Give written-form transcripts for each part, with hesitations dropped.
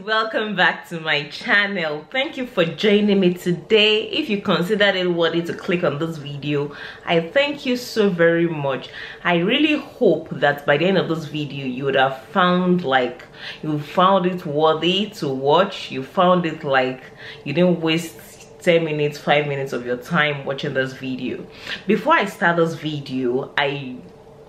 welcome back to my channel. Thank you for joining me today. If you considered it worthy to click on this video, I thank you so very much. I really hope that by the end of this video you would have found you found it worthy to watch. You found it like you didn't waste 10 minutes 5 minutes of your time watching this video. Before I start this video,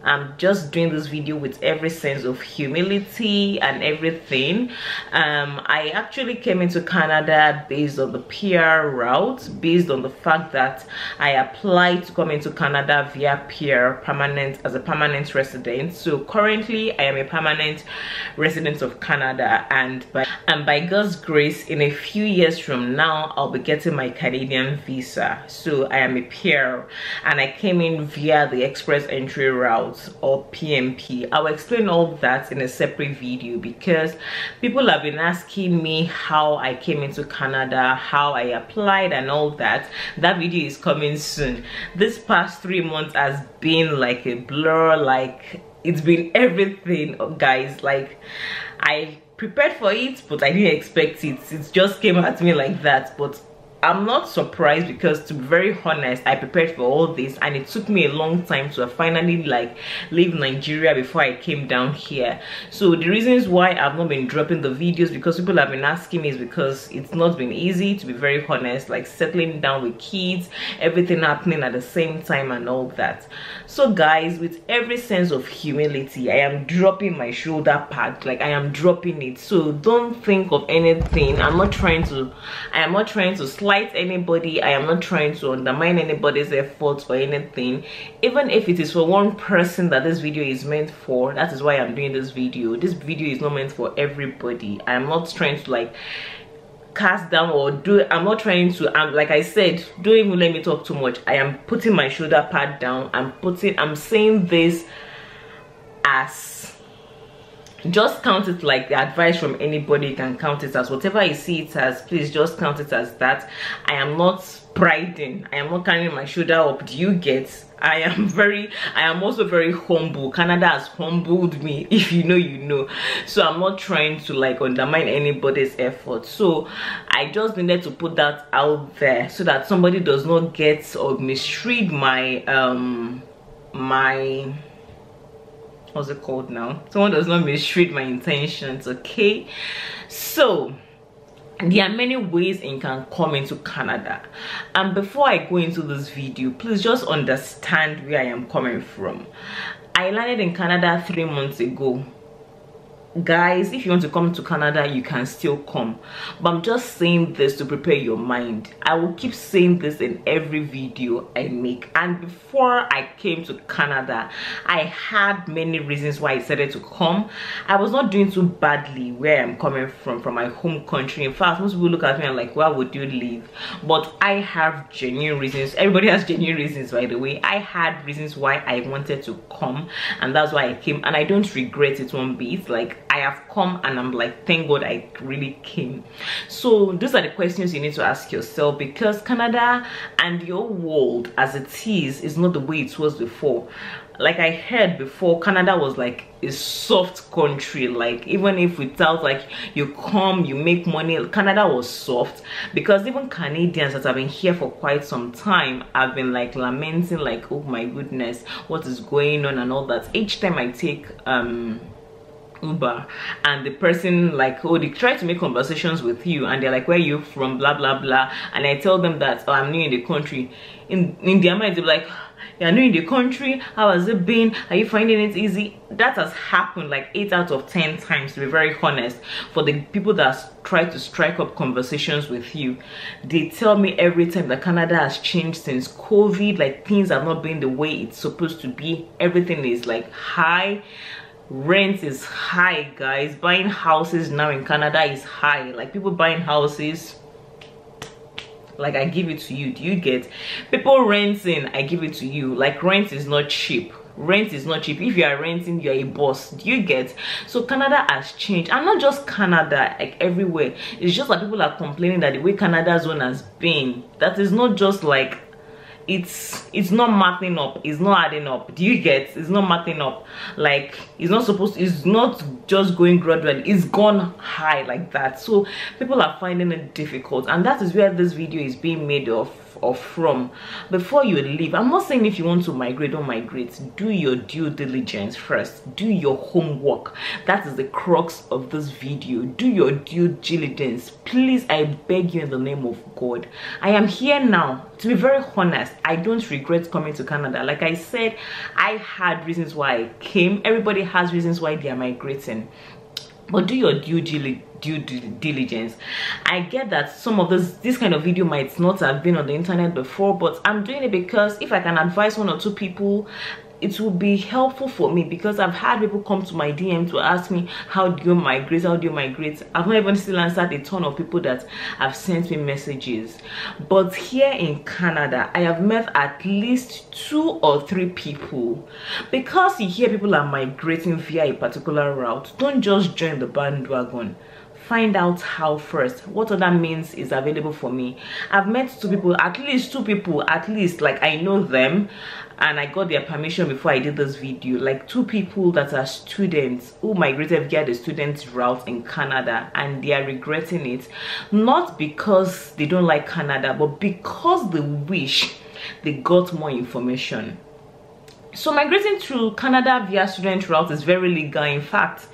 I'm just doing this video with every sense of humility and everything. I actually came into Canada based on the PR route, based on the fact that I applied to come into Canada via PR as a permanent resident. So currently I am a permanent resident of Canada, and by God's grace, in a few years from now I'll be getting my Canadian visa. So I am a PR and I came in via the express entry route or PMP. I'll explain all that in a separate video because people have been asking me how I came into Canada, how I applied and all that. That video is coming soon. This past 3 months has been like a blur, like it's been everything, guys. Like I prepared for it, but I didn't expect it. It just came at me like that. But I'm not surprised because, to be very honest, I prepared for all this and it took me a long time to finally leave Nigeria before I came down here. So the reasons why I've not been dropping the videos, because people have been asking me, is because it's not been easy, to be very honest, like settling down with kids, everything happening at the same time and all that. So guys, with every sense of humility, I am dropping my shoulder pad, like I am dropping it. So don't think of anything. I am not trying to slight anybody. I am not trying to undermine anybody's efforts or anything. Even if it is for one person that this video is meant for, that is why I'm doing this video. This video is not meant for everybody. I am not trying to cast down or I'm not trying to, like I said, don't even let me talk too much. I am putting my shoulder pad down. I'm saying this as, just count it like the advice from anybody. You can count it as whatever you see it as. Please just count it as that. I am not priding, I am not carrying my shoulder up. Do you get? I am also very humble. Canada has humbled me. If you know, you know. So I'm not trying to undermine anybody's effort. So I just needed to put that out there so that somebody does not get or misread my what's it called now? Someone does not misread my intentions, okay? So there are many ways you can come into Canada, and before I go into this video, please just understand where I am coming from. I landed in Canada 3 months ago. Guys, if you want to come to Canada, you can still come, but I'm just saying this to prepare your mind. I will keep saying this in every video I make. And before I came to Canada, I had many reasons why I decided to come. I was not doing too badly where I'm coming from my home country. In fact, most people look at me and like, why would you leave? But I have genuine reasons. Everybody has genuine reasons, by the way. I had reasons why I wanted to come, and that's why I came, and I don't regret it one bit. Like, I have come and I'm like, thank God I really came. So those are the questions you need to ask yourself, because Canada and your world as it is not the way it was before. Like I heard before, Canada was like a soft country. Like even if without you come, you make money, Canada was soft. Because even Canadians that have been here for quite some time have been lamenting oh my goodness, what is going on and all that. Each time I take Uber and the person oh, they try to make conversations with you and they're like, where are you from, blah blah blah, and I tell them that, oh, I'm new in the country. In their mind they're like, you're new in the country, how has it been, are you finding it easy? That has happened 8 out of 10 times, to be very honest. For the people that try to strike up conversations with you, they tell me every time that Canada has changed since COVID. Things are not being the way it's supposed to be. Everything is high. Rent is high, guys. Buying houses now in Canada is high. People buying houses, I give it to you. Do you get? People renting, I give it to you. Rent is not cheap. Rent is not cheap. If you are renting, you're a boss. Do you get? So Canada has changed, and not just Canada, everywhere. It's just that people are complaining that the way Canada's zone has been, that is not just it's not mathing up, it's not adding up. Do you get? It's not mathing up. Like, it's not just going gradually, it's gone high like that. So people are finding it difficult, and that is where this video is being made from. Before you leave, I'm not saying if you want to migrate, don't migrate. Do your due diligence first. Do your homework. That is the crux of this video. Do your due diligence, please. I beg you in the name of God. I am here now. To be very honest, I don't regret coming to Canada. Like I said, I had reasons why I came. Everybody has reasons why they are migrating, but do your due diligence. I get that some of this kind of video might not have been on the internet before, but I'm doing it because if I can advise 1 or 2 people, it will be helpful for me, because I've had people come to my DM to ask me, how do you migrate? How do you migrate? I've not even still answered a ton of people that have sent me messages. But here in Canada, I have met at least 2 or 3 people. Because you hear people are migrating via a particular route, don't just join the bandwagon. Find out how first, what other means is available for me. I've met 2 people, at least like I know them, and I got their permission before I did this video. Like 2 people that are students who migrated via the student route in Canada, and they are regretting it, not because they don't like Canada, but because they wish they got more information. So migrating through Canada via student route is very legal. In fact,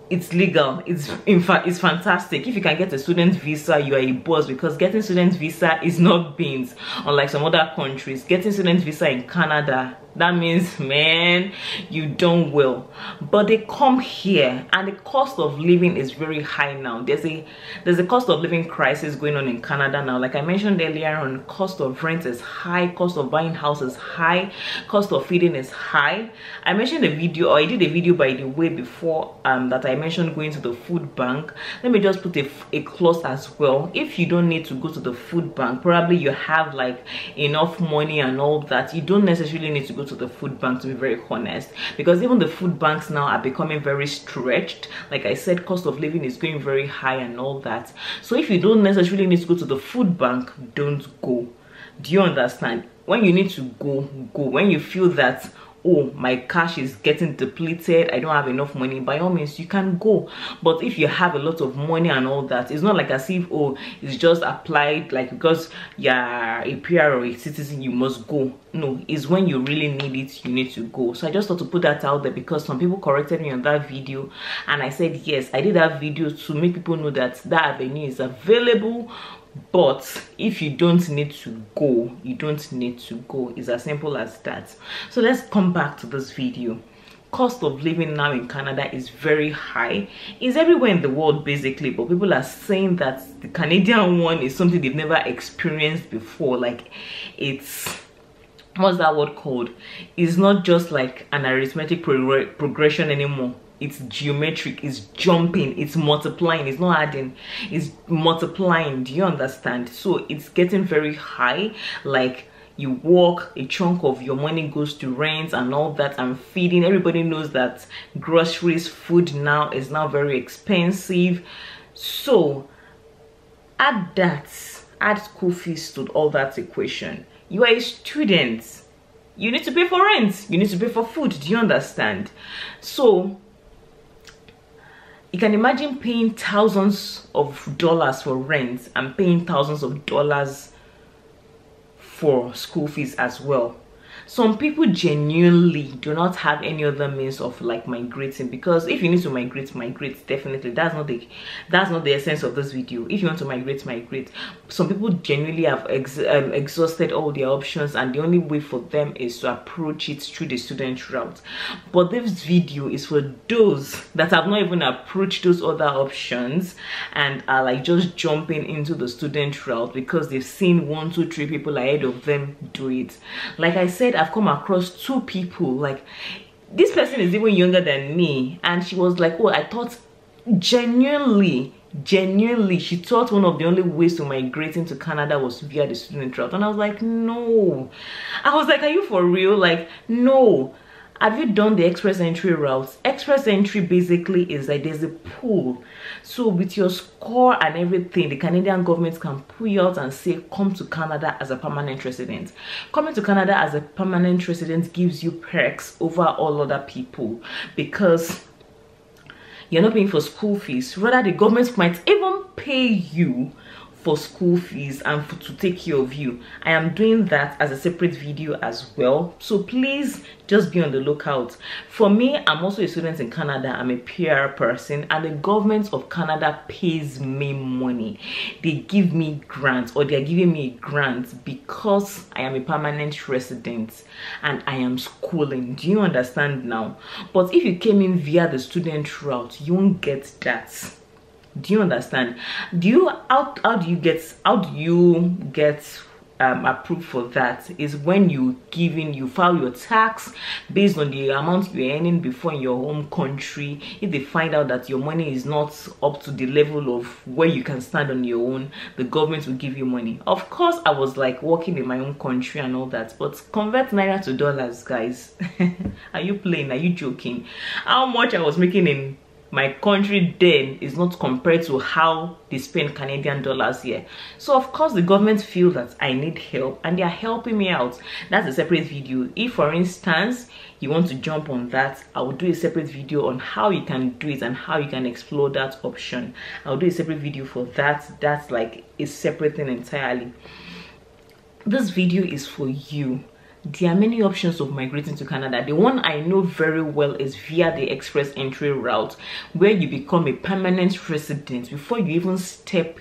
it's legal. It's fantastic. If you can get a student visa, you are a boss, because getting student visa is not beans. Unlike some other countries, getting student visa in Canada, that means, man, you done well. But they come here, and the cost of living is very high now. There's a cost of living crisis going on in Canada now. Like I mentioned earlier on, cost of rent is high, cost of buying house is high, cost of feeding is high. I mentioned a video, or I did a video by the way before, that I mentioned going to the food bank. Let me just put a clause as well. If you don't need to go to the food bank, probably you have like enough money and all that, you don't necessarily need to go to the food bank, to be very honest, because even the food banks now are becoming very stretched. Like I said, cost of living is going very high and all that. So if you don't necessarily need to go to the food bank, don't go. Do you understand? When you need to go, go. When you feel that, oh, my cash is getting depleted, I don't have enough money, by all means you can go. But if you have a lot of money and all that, it's not like as if, oh, it's just applied like because you're a PR or a citizen you must go. No, it's when you really need it, you need to go. So I just thought to put that out there, because some people corrected me on that video, and I said yes, I did that video to make people know that that avenue is available. But if you don't need to go, you don't need to go. It's as simple as that. So let's come back to this video. Cost of living now in Canada is very high. It's everywhere in the world basically, but people are saying that the Canadian one is something they've never experienced before. Like, it's, what's that word called? It's not just like an arithmetic progression anymore. It's geometric, it's jumping, it's multiplying, it's not adding, it's multiplying. Do you understand? So it's getting very high. Like, you work, a chunk of your money goes to rent and all that, and feeding. Everybody knows that groceries, food now is now very expensive. So add school fees to all that equation. You are a student, you need to pay for rent, you need to pay for food. Do you understand? So you can imagine paying thousands of dollars for rent and paying thousands of dollars for school fees as well. Some people genuinely do not have any other means of like migrating, because if you need to migrate, definitely. That's not the essence of this video. If you want to migrate. Some people genuinely have exhausted all their options, and the only way for them is to approach it through the student route. But this video is for those that have not even approached those other options and are like just jumping into the student route because they've seen 1, 2, 3 people ahead of them do it. Like I said, I've come across 2 people. Like, this person is even younger than me, and she was like, oh, I thought genuinely she thought one of the only ways to migrate into Canada was via the student route. And I was like, no. I was like, are you for real? Like, no. Have you done the express entry route? Express entry basically is like there's a pool. So with your score and everything, the Canadian government can pull you out and say, come to Canada as a permanent resident. Coming to Canada as a permanent resident gives you perks over all other people because you're not paying for school fees. Rather, the government might even pay you for school fees and to take care of you. I am doing that as a separate video as well, so please just be on the lookout. For me, I'm also a student in Canada. I'm a PR person, and the government of Canada pays me money. They give me grants, or they're giving me grants because I am a permanent resident and I am schooling. Do you understand now? But if you came in via the student route, you won't get that. Do you understand? How do you get approved for that? Is when you file your tax based on the amount you're earning before in your home country. If they find out that your money is not up to the level of where you can stand on your own, the government will give you money. Of course, I was like working in my own country and all that, but convert naira to dollars, guys. Are you playing? Are you joking? How much I was making in my country then is not compared to how they spend Canadian dollars here. So of course the government feel that I need help and they are helping me out. That's a separate video. If for instance you want to jump on that, I will do a separate video on how you can do it and how you can explore that option. I'll do a separate video for that. That's like a separate thing entirely. This video is for you. There are many options of migrating to Canada. The one I know very well is via the express entry route, where you become a permanent resident before you even step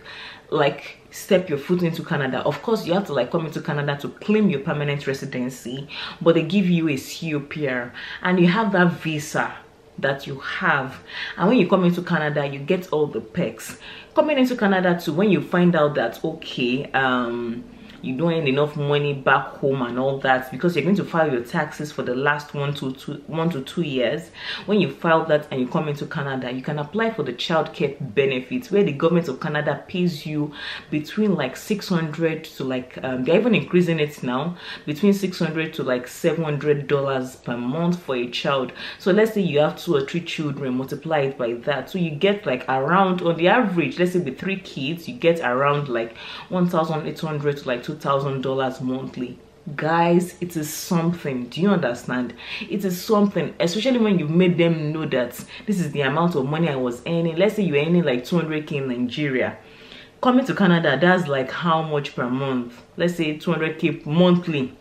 your foot into Canada. Of course, you have to come into Canada to claim your permanent residency, but they give you a COPR and you have that visa that you have, and when you come into Canada you get all the perks. Coming into Canada too, when you find out that okay, you don't earn enough money back home and all that, because you're going to file your taxes for the last 1 to 2 years. When you file that and you come into Canada, you can apply for the child care benefits, where the government of Canada pays you between like 600 to they're even increasing it now, between 600 to $700 per month for a child. So let's say you have 2 or 3 children, multiply it by that, so you get around, on the average, let's say with 3 kids, you get around $1,800 to $2,000 monthly. Guys, it is something. Do you understand? It is something, especially when you made them know that this is the amount of money I was earning. Let's say you're earning 200k in Nigeria. Coming to Canada, that's how much per month? Let's say 200k monthly.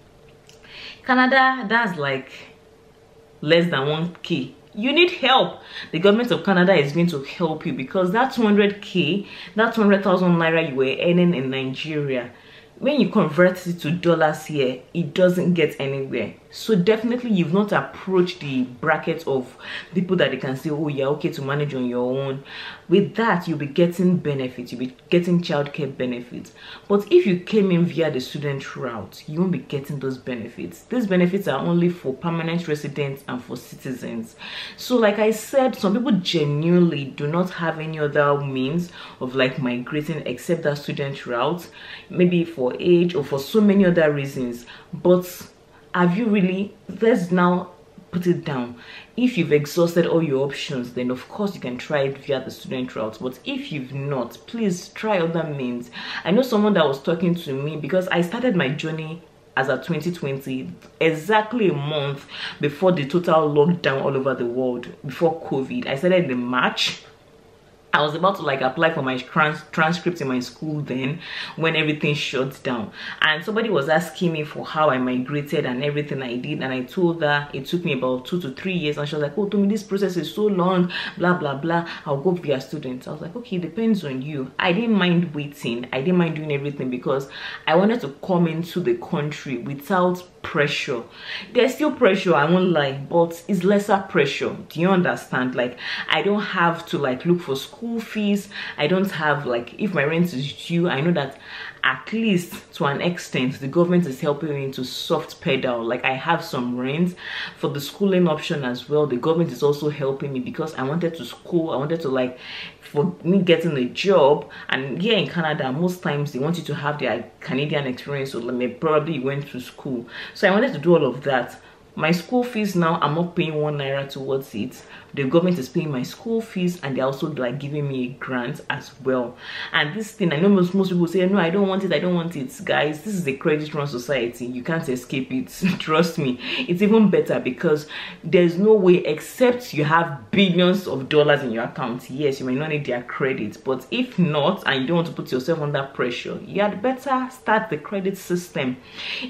Canada, that's less than 1k. You need help. The government of Canada is going to help you, because that 200k, that 200,000 naira you were earning in Nigeria, when you convert it to dollars here, it doesn't get anywhere. So definitely you've not approached the bracket of people that they can say, oh, you're okay to manage on your own. With that, you'll be getting benefits, you'll be getting childcare benefits. But if you came in via the student route, you won't be getting those benefits. These benefits are only for permanent residents and for citizens. So like I said, some people genuinely do not have any other means of migrating except that student route, maybe for age or for so many other reasons. But have you really? Let's now put it down. If you've exhausted all your options, then of course you can try it via the student route. But if you've not, please try other means. I know someone that was talking to me, because I started my journey as of 2020, exactly a month before the total lockdown all over the world, before COVID. I started in March. I was about to apply for my transcript in my school then, when everything shut down, and somebody was asking me for how I migrated and everything I did, and I told her it took me about 2 to 3 years, and she was like, oh, to me this process is so long, blah blah blah, I'll go via students. I was like, okay, it depends on you. I didn't mind waiting, I didn't mind doing everything, because I wanted to come into the country without pressure. There's still pressure, I won't lie, but it's lesser pressure. Do you understand? I don't have to look for school fees. I don't have if my rent is due, I know that at least to an extent the government is helping me to soft pedal. I have some rent for the schooling option as well. The government is also helping me, because I wanted to school, I wanted to for me getting a job. And here in Canada, most times they want you to have their Canadian experience, so probably you went to school. So I wanted to do all of that. My school fees now, I'm not paying 1 naira towards it. The government is paying my school fees, and they're also like giving me a grant as well. And this thing, I know most people say, no, I don't want it, I don't want it. Guys, this is a credit run society. You can't escape it. Trust me. It's even better because there's no way, except you have billions of dollars in your account. Yes, you may not need their credit, but if not, and you don't want to put yourself under pressure, you had better start the credit system.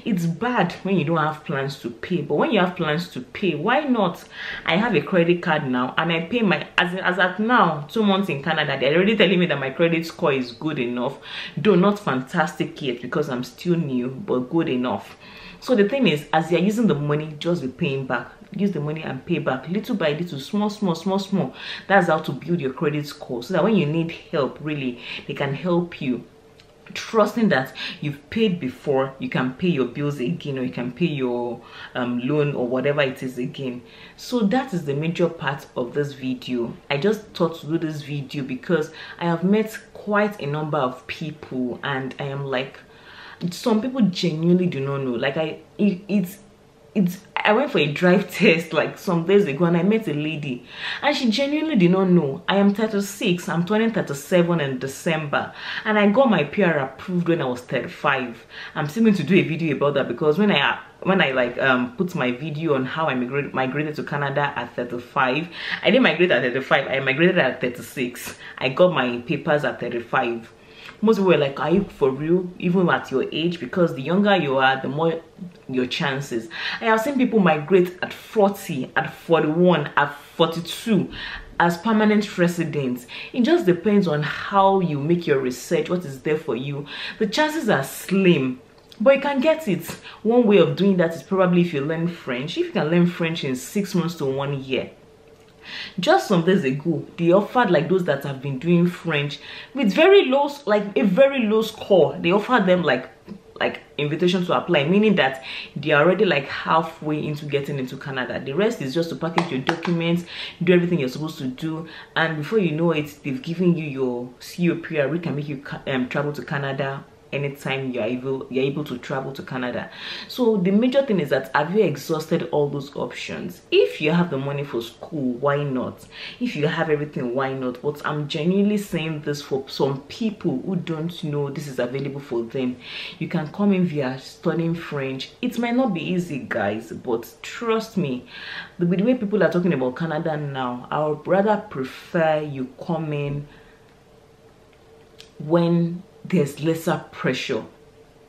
It's bad when you don't have plans to pay, but when you have plans to pay, why not? I have a credit card now, and I pay my, as at now, 2 months in Canada, they're already telling me that my credit score is good enough, though not fantastic yet because I'm still new, but good enough. So the thing is, as you're using the money, just be paying back. Use the money and pay back little by little, small. That's how to build your credit score, so that when you need help, really, they can help you. Trusting that you've paid before, you can pay your bills again, or you can pay your loan or whatever it is again. So that is the major part of this video. I just thought to do this video because I have met quite a number of people, and I am like, some people genuinely do not know. Like I went for a drive test like some days ago, and I met a lady, and she genuinely did not know. I am 36, I'm turning 37 in December, and I got my PR approved when I was 35. I'm still going to do a video about that, because when I put my video on how I migrated to Canada at 35, I didn't migrate at 35, I migrated at 36. I got my papers at 35. Most people were like, are you for real, even at your age? Because the younger you are, the more your chances. I have seen people migrate at 40, at 41, at 42 as permanent residents. It just depends on how you make your research, what is there for you. The chances are slim, but you can get it. One way of doing that is probably if you learn French. If you can learn French in 6 months to 1 year. Just some days ago, they offered, like those that have been doing French with very low, like a very low score, they offered them like invitation to apply, meaning that they are already like halfway into getting into Canada. The rest is just to package your documents, do everything you're supposed to do, and before you know it, they've given you your COPR, which can make you travel to Canada anytime you're able to travel to Canada. So the major thing is that, have you exhausted all those options? If you have the money for school, why not? If you have everything, why not? But I'm genuinely saying this for some people who don't know this is available for them. You can come in via studying French. It might not be easy, guys, but trust me, the way people are talking about Canada now, I would rather prefer you come in when there's lesser pressure.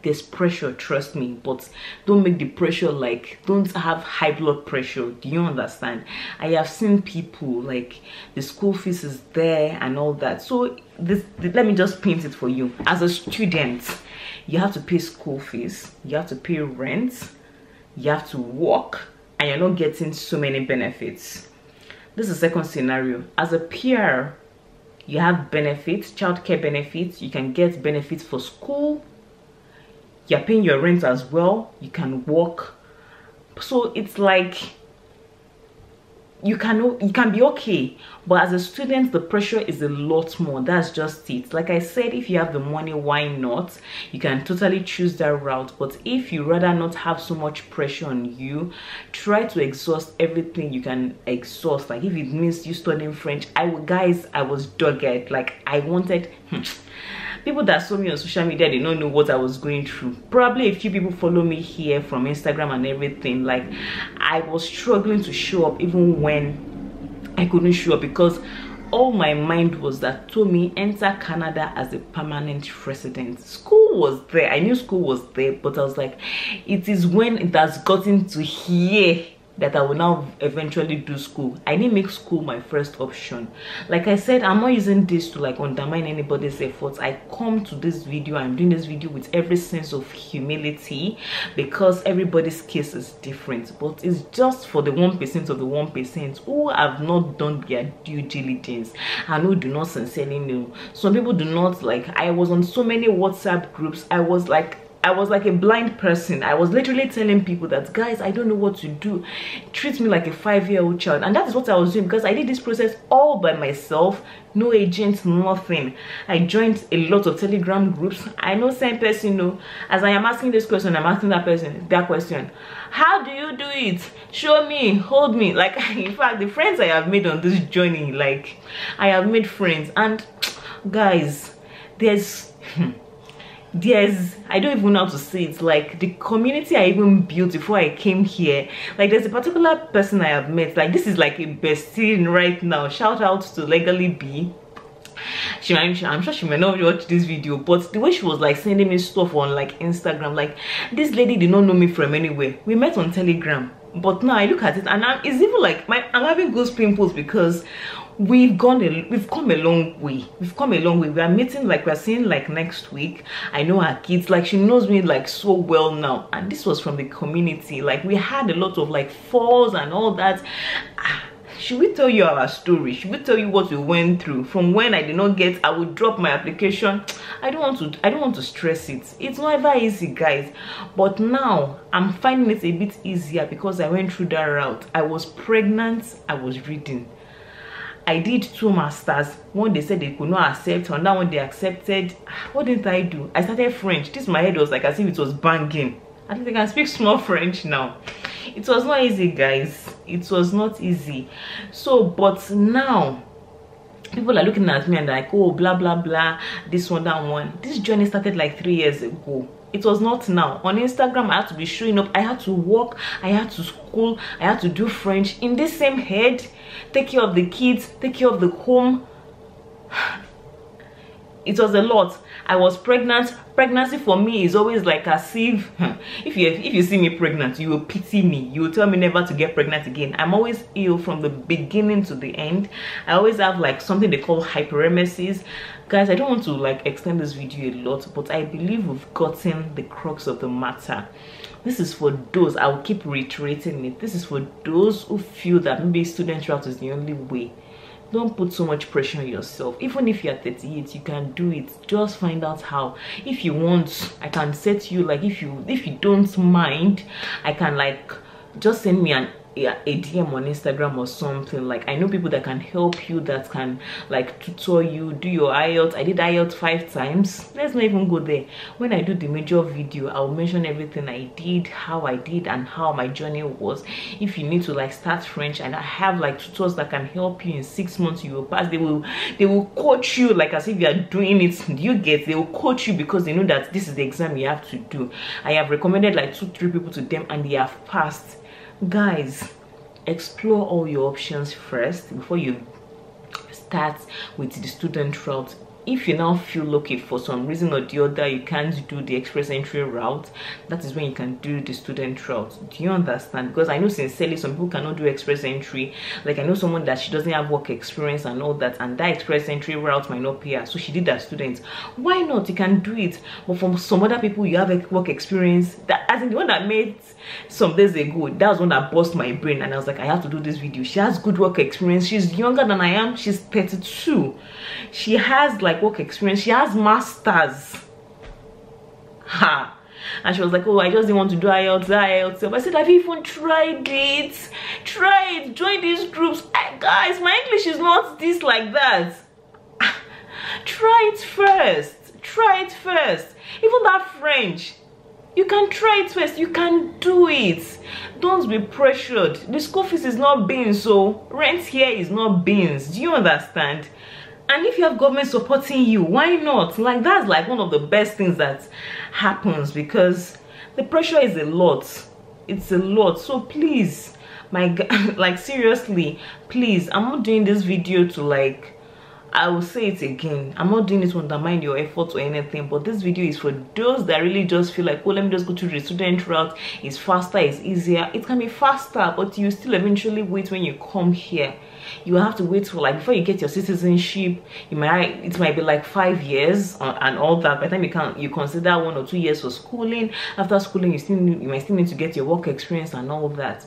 There's pressure, trust me, but don't make the pressure like, don't have high blood pressure. Do you understand? I have seen people like the school fees is there and all that. So let me just paint it for you. As a student, you have to pay school fees, you have to pay rent, you have to work, and you're not getting so many benefits. This is the second scenario. As a PR, you have benefits, childcare benefits, you can get benefits for school, you're paying your rent as well, you can work. So it's like you can be okay, but as a student the pressure is a lot more. That's just it. Like I said, if you have the money, why not? You can totally choose that route. But if you rather not have so much pressure on you, try to exhaust everything you can exhaust. Like if it means you studying French, I was dogged. Like I wanted people that saw me on social media, they don't know what I was going through. Probably a few people follow me here from Instagram and everything. Like I was struggling to show up even when I couldn't show up, because all my mind was that told me enter Canada as a permanent resident. School was there, I knew school was there, but I was like, it is when it has gotten to here that I will now eventually do school. I didn't make school my first option. Like I said, I'm not using this to like undermine anybody's efforts. I come to this video, I'm doing this video with every sense of humility, because everybody's case is different. But it's just for the 1% of the 1% who have not done their due diligence and who do not sincerely know. Some people do not, like, I was on so many WhatsApp groups, I was like I was like a blind person. I was literally telling people that, guys, I don't know what to do. Treat me like a 5-year-old child. And that is what I was doing, because I did this process all by myself. No agent, nothing. I joined a lot of Telegram groups. I know same person, no. As I am asking this question, I'm asking that person that question. How do you do it? Show me, hold me. Like, in fact, the friends I have made on this journey, like, I have made friends. And guys, there's I don't even know how to say it, like the community I even built before I came here. Like, there's a particular person I have met, like this is like a bestie right now. Shout out to Legally B. I'm sure she may not watch this video, but the way she was like sending me stuff on like Instagram, like this lady did not know me from anywhere. We met on Telegram, but now I look at it and it's even like I'm having goose pimples, because we've come a long way. We are meeting, like we're seeing like next week. I know her kids, like she knows me like so well now, and this was from the community. Like, we had a lot of like falls and all that. Should we tell you our story? Should we tell you what we went through from when I did not get, I would drop my application? I don't want to stress it. It's never easy, guys, but now I'm finding it a bit easier because I went through that route. I was pregnant, I was reading. I did 2 masters. One they said they could not accept, and that one they accepted. What didn't I do? I started French. This my head was like as if it was banging. I think I can speak small French now. It was not easy, guys. It was not easy. So, but now people are looking at me and like, oh, blah blah blah, this one, that one. This journey started like 3 years ago. It was not now. On Instagram, I had to be showing up. I had to work. I had to school. I had to do French in this same head. Take care of the kids. Take care of the home. It was a lot. I was pregnant. Pregnancy for me is always like as if if you see me pregnant, you will pity me. You will tell me never to get pregnant again. I'm always ill from the beginning to the end. I always have like something they call hyperemesis. Guys, I don't want to like extend this video a lot, but I believe we've gotten the crux of the matter. This is for those, I will keep reiterating it, this is for those who feel that maybe student route is the only way. Don't put so much pressure on yourself. Even if you're 38, you can do it. Just find out how. If you want, I can set you, like, if you don't mind, I can like just send me a DM on Instagram or something. Like, I know people that can help you, that can like tutor you, do your IELTS. I did IELTS 5 times. Let's not even go there. When I do the major video, I'll mention everything I did, how I did, and how my journey was. If you need to like start French, and I have like tutors that can help you in 6 months, you will pass. They will coach you like as if you are doing it. You get, they will coach you because they know that this is the exam you have to do. I have recommended like 2-3 people to them and they have passed. Guys, explore all your options first before you start with the student route. If you now feel lucky for some reason or the other you can't do the express entry route, that is when you can do the student route. Do you understand? Because I know sincerely some people cannot do express entry. Like, I know someone that she doesn't have work experience and all that, and that express entry route might not pay her, so she did that student. Why not? You can do it. But for some other people, you have a work experience. That, as in the one that made some days ago, that was one that burst my brain, and I was like, I have to do this video. She has good work experience. She's younger than I am. She's 32. She has like work experience. She has masters. Ha. And she was like, oh, I just didn't want to do IELTS. I said, have you even tried it? Try it. Join these groups. Guys, my English is not this like that. Try it first. Try it first. Even that French, you can try it first. You can do it. Don't be pressured. The school fees is not beans, so rent here is not beans. Do you understand? And if you have government supporting you, why not? Like, that's like one of the best things that happens, because the pressure is a lot. It's a lot. So please, my God, like seriously, please, I'm not doing this video to like, I will say it again, I'm not doing it to undermine your efforts or anything, but this video is for those that really just feel like, oh, let me just go to the student route. It's faster, it's easier. It can be faster, but you still eventually wait when you come here. You have to wait for like, before you get your citizenship, it might be like 5 years and all that. By the time you consider 1 or 2 years for schooling. After schooling, you might still need to get your work experience and all that.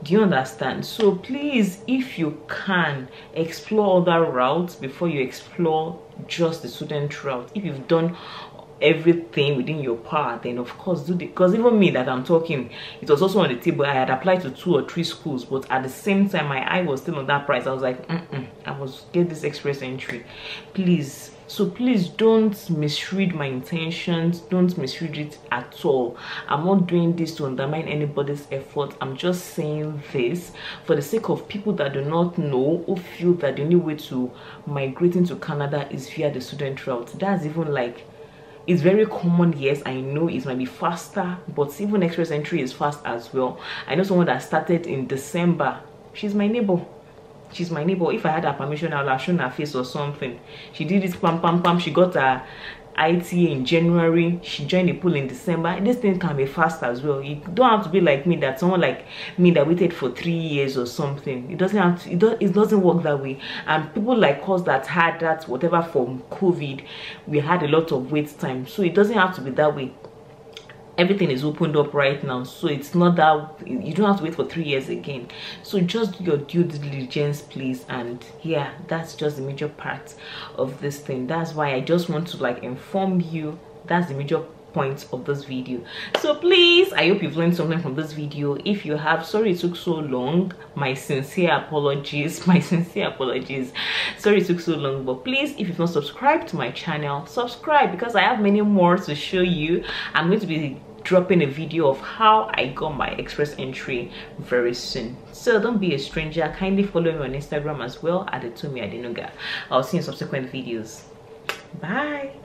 Do you understand? So please, if you can, explore other routes before you explore just the student route. If you've done everything within your power, then of course do it. Because even me that I'm talking, it was also on the table. I had applied to 2 or 3 schools, but at the same time my eye was still on that price. I was like, I must get this express entry, please. So please don't misread my intentions, don't misread it at all. I'm not doing this to undermine anybody's effort. I'm just saying this for the sake of people that do not know, who feel that the only way to migrate into Canada is via the student route. That's even like, it's very common. Yes, I know it might be faster, but even express entry is fast as well. I know someone that started in December. She's my neighbor. She's my neighbor. If I had her permission, I would have shown her face or something. She did it, pam pam pam. She got her IT in January. She joined the pool in December. This thing can be fast as well. You don't have to be like me, that someone like me that waited for 3 years or something. It doesn't have to, it doesn't work that way. And people like us that had that whatever from COVID, we had a lot of wait time. So it doesn't have to be that way. Everything is opened up right now, so it's not that you don't have to wait for 3 years again. So just do your due diligence, please. And yeah, that's just the major part of this thing. That's why I just want to like inform you. That's the major point of this video. So please, I hope you've learned something from this video. If you have, sorry it took so long, my sincere apologies, sorry it took so long. But please, if you've not subscribed to my channel, subscribe, because I have many more to show you. I'm going to be dropping a video of how I got my express entry very soon, so don't be a stranger. Kindly follow me on Instagram as well at Etomi Adenuga. I'll see you in subsequent videos. Bye.